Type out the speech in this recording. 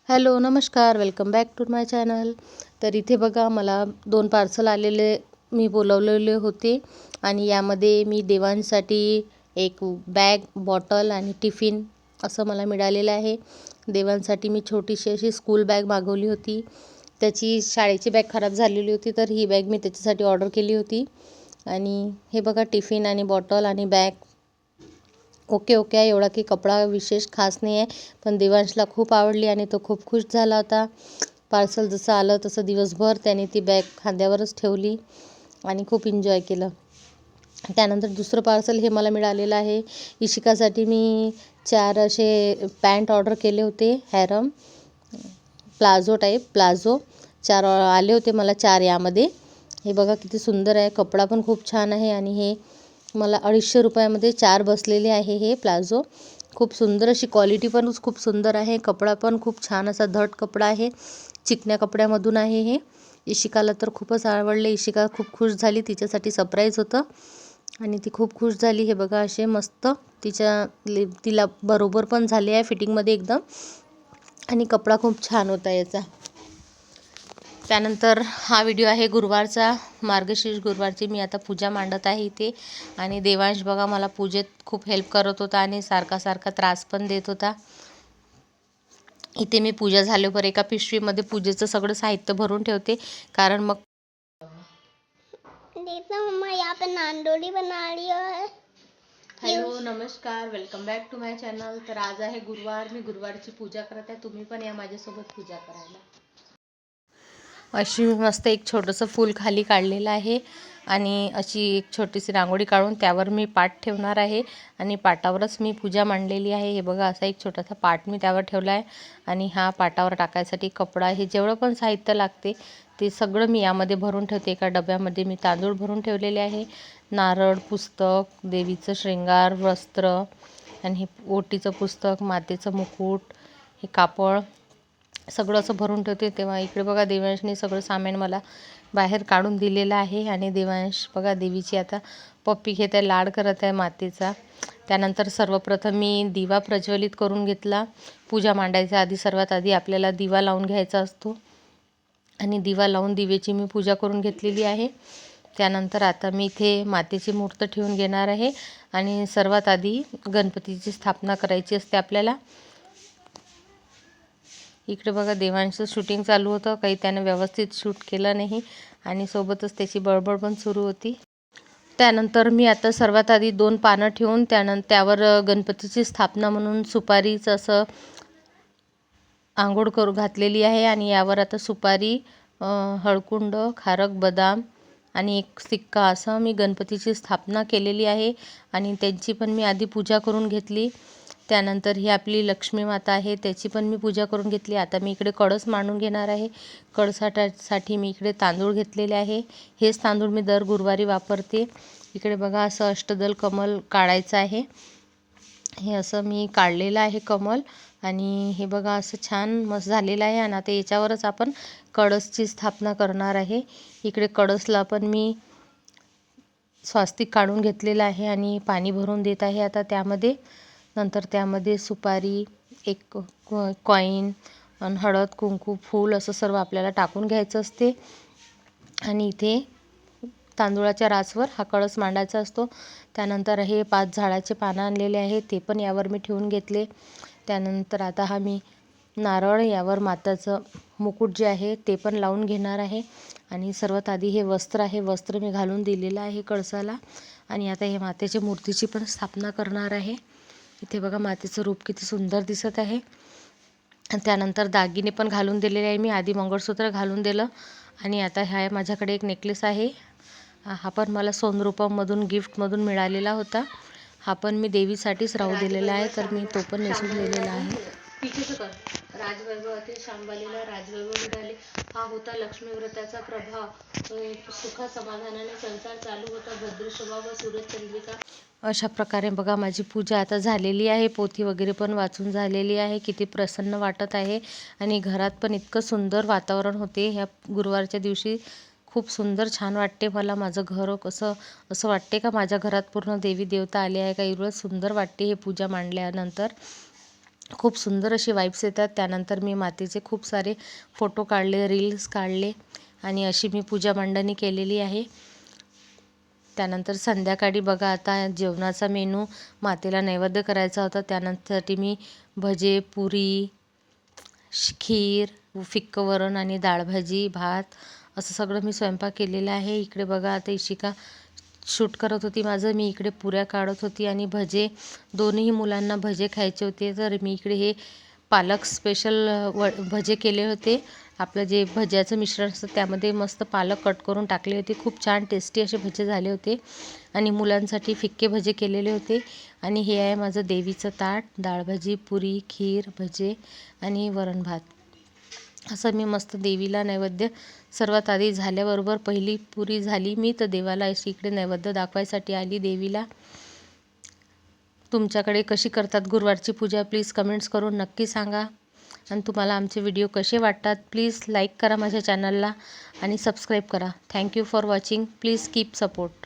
Hello, नमस्कार. Welcome back to my channel. तर इथे बघा मला 2 पार्सल आलेले मी बोलवलेले होते आणि यामध्ये मी देवांसाठी एक बॅग, बॉटल आणि टिफिन असं मला मिळालेलं आहे. देवांसाठी मी छोटीशी अशी स्कूल बॅग मागवली होती. त्याची शाळेची बॅग खराब झालेली होती, तर ही बॅग मी त्याच्यासाठी ऑर्डर केली होती. आणि हे बघा टिफिन आणि बॉटल आणि बॅग ओके ओके आहे. एवढा की कपडा विशेष खास नाही आहे, पण देवांशला खूप आवडली आणि तो खूप खुश झाला होता. पार्सल जसं आलं तसं दिवसभर त्याने ती बॅग खांद्यावरच ठेवली आणि खूप एन्जॉय केलं. त्यानंतर दुसरं पार्सल हे मला मिळालेलं आहे. इशिकासाठी मी 4 असे पॅन्ट ऑर्डर केले होते. हॅरम प्लाझो टाईप 4 आले होते मला 4 यामध्ये. हे बघा किती सुंदर आहे. कपडा पण खूप छान आहे आणि हे मला 250 रुपयामध्ये 4 बसलेले आहे. हे प्लाझो खूप सुंदर अशी क्वालिटी पण खूप सुंदर आहे. कपडा पण खूप छान असा धड कपडा आहे. चिकन्या कपड्यामधून आहे हे. इशिकाला तर खूपच आवडले. इशिका खूप खुश झाली. तिच्यासाठी सरप्राईज होतं आणि ती खूप खुश झाली. हे बघा असे मस्त तिला बरोबर पण झाले आहे फिटिंगमध्ये एकदम आणि कपडा खूप छान होता याचा. त्यानंतर हा व्हिडिओ आहे गुरुवारचा. मार्गशीर्ष गुरुवारची मी आता पूजा मांडत आहे इथे आणि देवांश बघा मला पूजेत खूप हेल्प करत होता आणि सारखा त्रास पण देत होता. इथे मी पूजा झाल्यावर एका पिशवीमध्ये पूजेचं सगळं साहित्य भरून ठेवते, कारण मग मम्मा यहाँ पे नांदोली बना रही है. हॅलो, नमस्कार. Welcome back to my channel. तर आज आहे गुरुवार. मी गुरुवारची पूजा करत आहे. तुम्ही पण या माझ्यासोबत पूजा करायला. अशी मस्त एक छोटंसं फूल खाली काढलेलं आहे आणि अशी एक छोटीशी रांगोळी काढून त्यावर मी पाट ठेवणार आहे आणि पाटावरच मी पूजा मांडलेली आहे. हे बघा असा एक छोटासा पाट मी त्यावर ठेवला आहे आणि हा पाटावर टाकायसाठी कपडा हे जेवढं पण साहित्य लागते ते सगळं मी यामध्ये भरून ठेवते. एका डब्यामध्ये मी तांदूळ भरून ठेवलेले आहे, नारळ, पुस्तक, देवीचं शृंगार, वस्त्र आणि हे ओटीचं पुस्तक, मातेचं मुकुट, हे कापड सगळं असं भरून ठेवते. तेव्हा इकडे बघा देवांशने सगळं सामान मला बाहेर काढून दिलेलं आहे आणि देवांश बघा देवीची आता पप्पी घेत आहे, लाड करत आहे मातेचा. त्यानंतर सर्वप्रथम मी दिवा प्रज्वलित करून घेतला. पूजा मांडायच्या आधी सर्वात आधी आपल्याला दिवा लावून घ्यायचा असतो आणि दिवा लावून दिवेची मी पूजा करून घेतलेली आहे. त्यानंतर आता मी इथे मातेची मूर्त ठेवून घेणार आहे आणि सर्वात आधी गणपतीची स्थापना करायची असते आपल्याला. इकडे बघा देवांशचं शूटिंग चालू होतं, काही त्यानं व्यवस्थित शूट केलं नाही आणि सोबतच त्याची बडबड पण सुरू होती. त्यानंतर मी आता सर्वात आधी 2 पानं ठेवून त्यावर गणपतीची स्थापना म्हणून सुपारीचं असं आंघोळ घातलेली आहे आणि यावर आता सुपारी, हळकुंड, खारक, बदाम आणि एक सिक्का असं मी गणपतीची स्थापना केलेली आहे आणि त्यांची पण मी आधी पूजा करून घेतली. त्यानंतर ही आपली लक्ष्मी माता आहे, त्याची पण मी पूजा करून घेतली. आता मी इकडे कळस मांडून घेणार आहे. कळसासाठी मी इकडे तांदूळ घेतलेले आहे. हेच तांदूळ मी दर गुरुवारी वापरते. इकडे बघा असं अष्टदल कमल काढायचं आहे. हे असं मी काढलेलं आहे कमल आणि हे बघा असं छान मस्त झालेलं आहे आणि आता याच्यावरच आपण कळसची स्थापना करणार आहे. इकडे कळसला पण मी स्वास्तिक काढून घेतलेलं आहे आणि पाणी भरून देत आहे आता त्यामध्ये. नंतर त्यामध्ये सुपारी, एक कॉईन आणि हळद, कुंकू, फूल असं सर्व आपल्याला टाकून घ्यायचं असते आणि इथे तांदूळाच्या रासवर हा कळस मांडायचा असतो. त्यानंतर हे 5 झाडाचे पानं आणलेले आहे ते पण यावर मी ठेवून घेतले. त्यानंतर आता हा मी नारळ यावर माताचं मुकुट जे आहे ते पण लावून घेणार आहे आणि सर्वात आधी हे वस्त्र आहे, वस्त्र मी घालून दिलेलं आहे कळसाला आणि आता हे मातेच्या मूर्तीची पण स्थापना करणार आहे. इथे बघा मातेचं रूप किती सुंदर दिसत आहे. त्यानंतर दागिने पण घालून दिलेले आहे मी. आधी मंगळसूत्र घालून दिलं आणि आता हा माझ्याकडे एक नेकलेस आहे. हा पण मला सोनरूपमधून गिफ्टमधून मिळालेला होता. हा पण मी देवीसाठीच राहू दिलेला आहे, तर मी तो पण नेसून दिलेला आहे. राजवैभवातील शांबालीला राजवैभव मिळाले. हा होता लक्ष्मी व्रताचा प्रभाव. सुख समाधानाने संसार चालू होता. भद्रशोभा व सूरजचंद्रिका. अशा प्रकारे बघा माझी पूजा आता झालेली आहे. पोथी वगैरे पण वाचून झालेली आहे. किती प्रसन्न वाटत आहे आणि घरात पण इतकं सुंदर वातावरण होते. ह्या गुरुवारच्या दिवशी खूप सुंदर छान वाटते मला. माझं घर असं वाटते का माझ्या घरात पूर्ण देवी देवता आले आहे का, एवढं सुंदर वाटते हे पूजा मांडल्यानंतर. खूप सुंदर अशी वाइब्स येतात. त्यानंतर मी मातीचे खूप सारे फोटो काढले, रील्स काढले आणि अशी मी पूजा मांडणी केलेली आहे. त्यानंतर संध्याकाळी बघा आता जेवणाचा मेनू मातेला नैवेद्य करायचा होता. त्यानंतर मी भजे, पुरी, खीर, फिक्कं वरण आणि डाळ भाजी, भात असं सगळं मी स्वयंपाक केलेला आहे. इकडे बघा आता इशिका शूट करत होती माझं, मी इकडे पुऱ्या काढत होती आणि भजे, दोन्ही मुलांना भजे खायचे होते. तर मी इकडे हे पालक स्पेशल भजे केले होते. आपलं जे भज्याचं मिश्रण असतं त्यामध्ये मस्त पालक कट करून टाकले होते. खूप छान टेस्टी असे भजे झाले होते आणि मुलांसाठी फिक्के भजे केलेले होते. आणि हे आहे माझं देवीचं ताट, डाळ भाजी, पुरी, खीर, भजे आणि वरण भात. असं मी मस्त देवीला नैवेद्य सर्वात आधी झाल्याबरोबर पहिली पुरी झाली मी तर देवाला अशी इकडे नैवेद्य दाखवायसाठी आली देवीला. तुमच्याकडे कशी करतात गुरुवारची पूजा प्लीज कमेंट्स करून नक्की सांगा. आणि तुम्हाला आमचे व्हिडिओ कसे वाटतात प्लीज लाईक करा माझ्या चॅनलला आणि सबस्क्राईब करा. Thank you for watching. Please keep support.